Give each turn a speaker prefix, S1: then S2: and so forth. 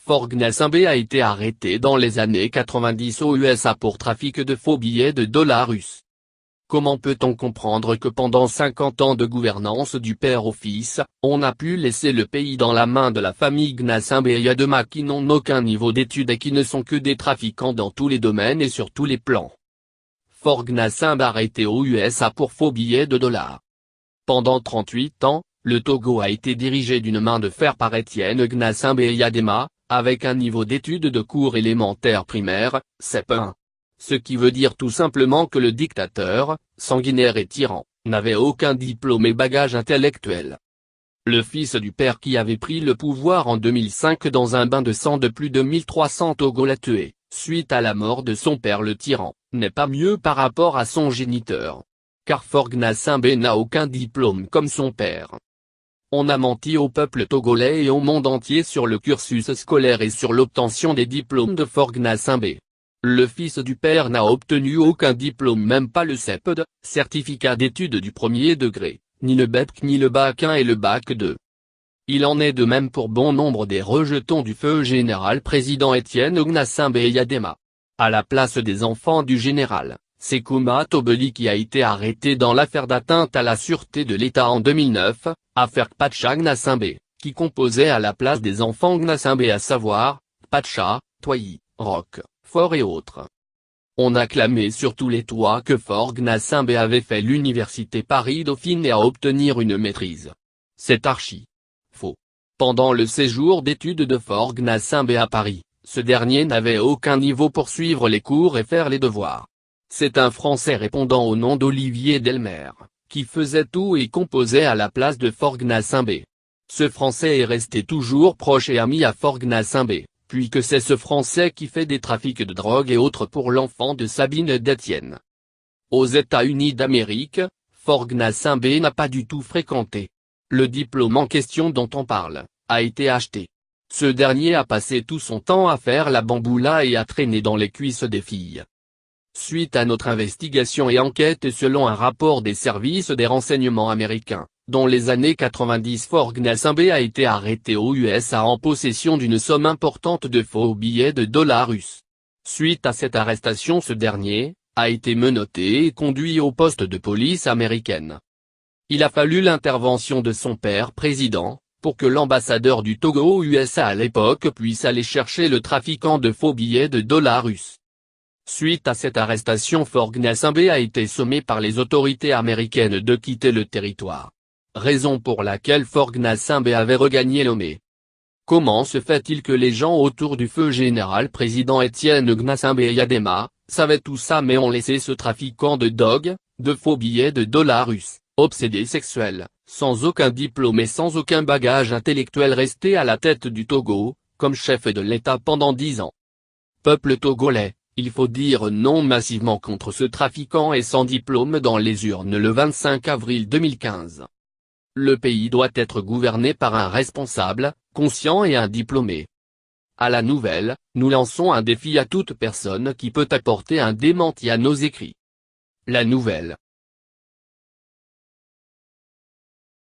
S1: Forg Nassimbe a été arrêté dans les années 90 aux USA pour trafic de faux billets de dollars russes. Comment peut-on comprendre que pendant 50 ans de gouvernance du père au fils, on a pu laisser le pays dans la main de la famille Gnassingbé et Yadema qui n'ont aucun niveau d'études et qui ne sont que des trafiquants dans tous les domaines et sur tous les plans. Forg Nassimbe arrêté aux USA pour faux billets de dollars. Pendant 38 ans, le Togo a été dirigé d'une main de fer par Étienne Gnassingbé et Yadema, avec un niveau d'études de cours élémentaires primaires, CEP1. Ce qui veut dire tout simplement que le dictateur, sanguinaire et tyran, n'avait aucun diplôme et bagage intellectuel. Le fils du père qui avait pris le pouvoir en 2005 dans un bain de sang de plus de 1300 Togolais tués, suite à la mort de son père le tyran, n'est pas mieux par rapport à son géniteur. Car Forg Nassimbe n'a aucun diplôme comme son père. On a menti au peuple togolais et au monde entier sur le cursus scolaire et sur l'obtention des diplômes de Forg Nassimbe. Le fils du père n'a obtenu aucun diplôme, même pas le CEPD, certificat d'études du premier degré, ni le BEPC ni le Bac 1 et le Bac 2. Il en est de même pour bon nombre des rejetons du feu général président Étienne Gnassingbé et Yadema. À la place des enfants du général, c'est Kouma Tobeli qui a été arrêté dans l'affaire d'atteinte à la sûreté de l'État en 2009, affaire Pacha Gnassingbé, qui composait à la place des enfants Gnassingbé à savoir, Pacha, Toyi, Roch, Fort et autres. On a clamé sur tous les toits que Forg Nassimbe avait fait l'université Paris-Dauphine et à obtenir une maîtrise. C'est archi faux. Pendant le séjour d'études de Forg Nassimbe à Paris, ce dernier n'avait aucun niveau pour suivre les cours et faire les devoirs. C'est un Français répondant au nom d'Olivier Delmer, qui faisait tout et composait à la place de Forg Nassimbe. Ce Français est resté toujours proche et ami à Forg Nassimbe, puisque c'est ce Français qui fait des trafics de drogue et autres pour l'enfant de Sabine d'Étienne. Aux États-Unis d'Amérique, Forg Nassimbe n'a pas du tout fréquenté. Le diplôme en question dont on parle, a été acheté. Ce dernier a passé tout son temps à faire la bamboula et à traîner dans les cuisses des filles. Suite à notre investigation et enquête selon un rapport des services des renseignements américains, dans les années 90 Forg Nassimbe a été arrêté aux USA en possession d'une somme importante de faux billets de dollars russes. Suite à cette arrestation ce dernier, a été menotté et conduit au poste de police américaine. Il a fallu l'intervention de son père président, pour que l'ambassadeur du Togo aux USA à l'époque puisse aller chercher le trafiquant de faux billets de dollars russes. Suite à cette arrestation Forg Nassimbe a été sommé par les autorités américaines de quitter le territoire. Raison pour laquelle Forg Nassimbe avait regagné Lomé. Comment se fait-il que les gens autour du feu général président Étienne Gnassingbé et Yadema, savaient tout ça mais ont laissé ce trafiquant de dogue, de faux billets de dollars russes, obsédé sexuel, sans aucun diplôme et sans aucun bagage intellectuel rester à la tête du Togo, comme chef de l'État pendant 10 ans. Peuple togolais, il faut dire non massivement contre ce trafiquant et sans diplôme dans les urnes le 25 avril 2015. Le pays doit être gouverné par un responsable, conscient et un diplômé. À la nouvelle, nous lançons un défi à toute personne qui peut apporter un démenti à nos écrits. La nouvelle.